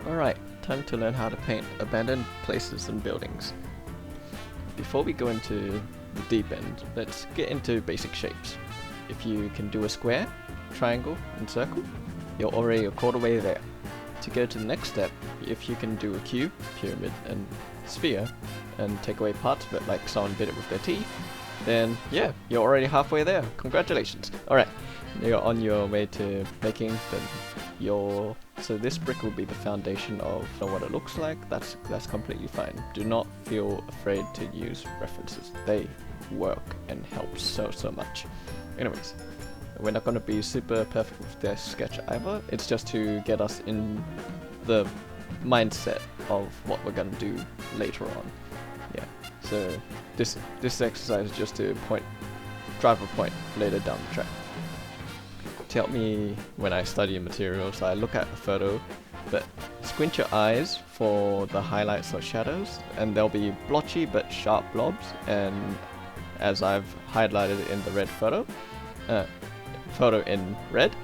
Alright, time to learn how to paint abandoned places and buildings. Before we go into the deep end, let's get into basic shapes. If you can do a square, triangle, and circle, you're already a quarter way there. To go to the next step, if you can do a cube, pyramid, and sphere, and take away parts of it like someone did it with their teeth, then yeah, you're already halfway there. Congratulations. Alright, you're on your way to making so this brick will be the foundation of what it looks like. That's completely fine. Do not feel afraid to use references. They work and help so much. Anyways, we're not going to be super perfect with this sketch either. It's just to get us in the mindset of what we're going to do later on. Yeah. So this exercise is just to drive a point later down the track. To help me when I study materials, I look at a photo, but squint your eyes for the highlights or shadows, and there'll be blotchy but sharp blobs, and as I've highlighted in the red photo in red,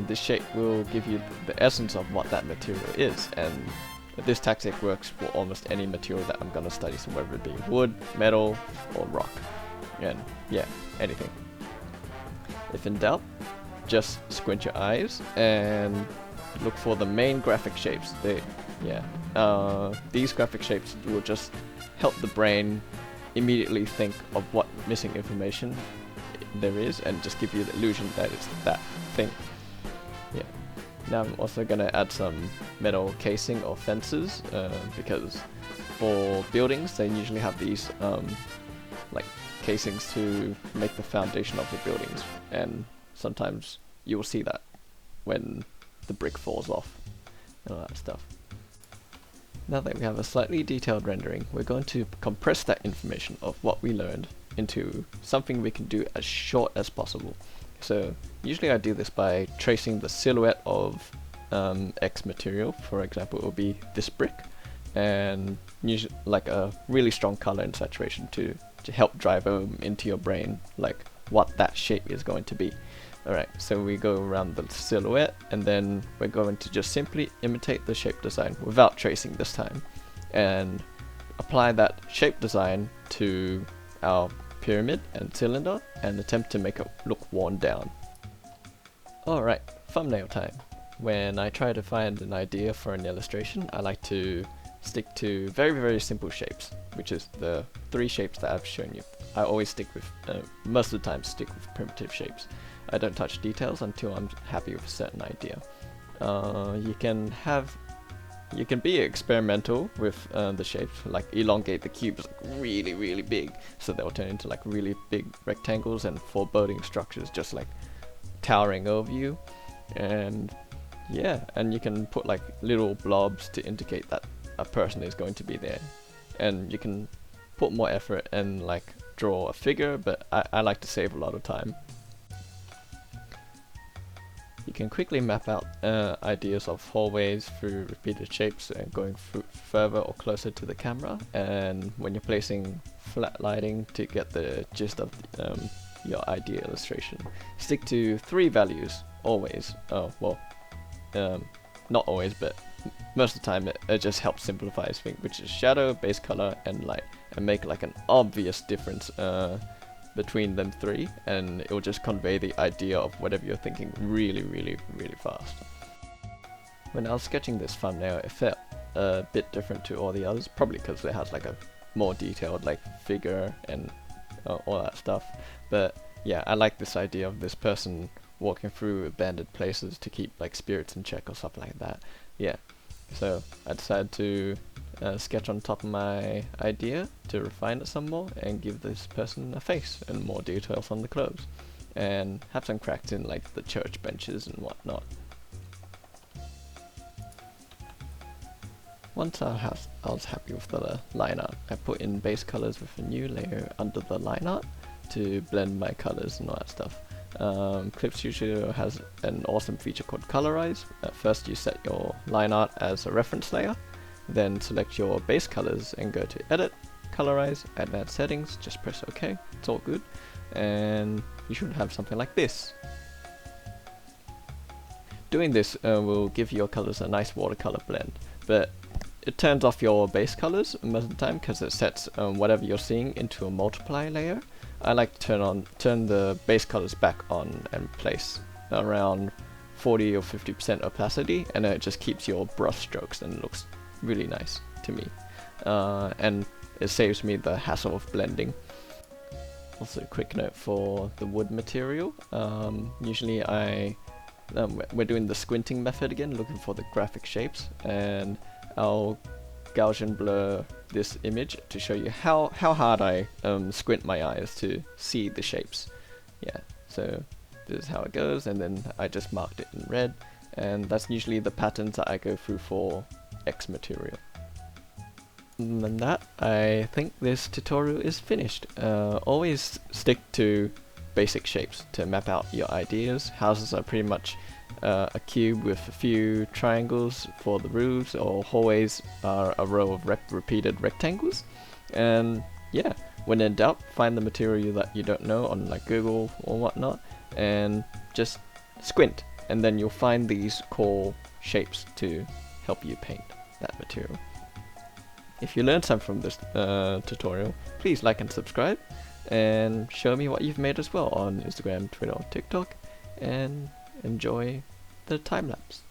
this shape will give you the essence of what that material is, and this tactic works for almost any material that I'm going to study, so whether it be wood, metal, or rock, and yeah, anything. If in doubt, just squint your eyes and look for the main graphic shapes. These graphic shapes will just help the brain immediately think of what missing information there is and just give you the illusion that it's that thing. Yeah. Now I'm also gonna add some metal casing or fences because for buildings they usually have these like casings to make the foundation of the buildings, and sometimes you will see that when the brick falls off and all that stuff. Now that we have a slightly detailed rendering, we're going to compress that information of what we learned into something we can do as short as possible. So usually I do this by tracing the silhouette of X material. For example, it will be this brick, and usually like a really strong color and saturation to help drive home into your brain like what that shape is going to be. Alright, so we go around the silhouette, and then we're going to just simply imitate the shape design without tracing this time, and apply that shape design to our pyramid and cylinder and attempt to make it look worn down. Alright, thumbnail time. When I try to find an idea for an illustration, I like to stick to very simple shapes, which is the 3 shapes that I've shown you. I always stick with, most of the time stick with primitive shapes. I don't touch details until I'm happy with a certain idea. You can be experimental with the shapes, like elongate the cubes like really big, so they'll turn into like really big rectangles and foreboding structures just like towering over you. And yeah, and you can put like little blobs to indicate that a person is going to be there. And you can put more effort and like draw a figure, but I like to save a lot of time. You can quickly map out ideas of hallways through repeated shapes and going further or closer to the camera, and when you're placing flat lighting to get the gist of your idea illustration. Stick to 3 values always. Not always, but most of the time it just helps simplify things, which is shadow, base color, and light, and make like an obvious difference between them 3, and it will just convey the idea of whatever you're thinking really fast. When I was sketching this thumbnail, it felt a bit different to all the others, probably because it has like a more detailed like figure and all that stuff. But yeah, I like this idea of this person walking through abandoned places to keep like spirits in check or something like that. Yeah, so I decided to sketch on top of my idea to refine it some more and give this person a face and more details on the clothes, and have some cracks in like the church benches and whatnot. Once I was happy with the line art, I put in base colors with a new layer under the line art to blend my colors and all that stuff. Clip Studio has an awesome feature called Colorize. At first you set your line art as a reference layer, then select your base colors and go to Edit, Colorize, Advanced Settings, just press OK, it's all good, and you should have something like this. doing this will give your colors a nice watercolor blend, but it turns off your base colors most of the time because it sets whatever you're seeing into a multiply layer. I like to turn the base colors back on and place around 40 or 50% opacity, and it just keeps your brush strokes and it looks really nice to me. And it saves me the hassle of blending. Also, a quick note for the wood material. Usually we're doing the squinting method again, looking for the graphic shapes, and I'll Gaussian blur this image to show you how hard I squint my eyes to see the shapes. Yeah, so this is how it goes, and then I just marked it in red, and that's usually the patterns that I go through for X material. Other than that, I think this tutorial is finished. Always stick to basic shapes to map out your ideas. Houses are pretty much a cube with a few triangles for the roofs, or hallways are a row of repeated rectangles. And yeah, when in doubt, find the material that you don't know on like Google or whatnot, and just squint, and then you'll find these core shapes to help you paint that material. If you learned something from this tutorial, please like and subscribe, and show me what you've made as well on Instagram, Twitter, or TikTok, and enjoy the time lapse.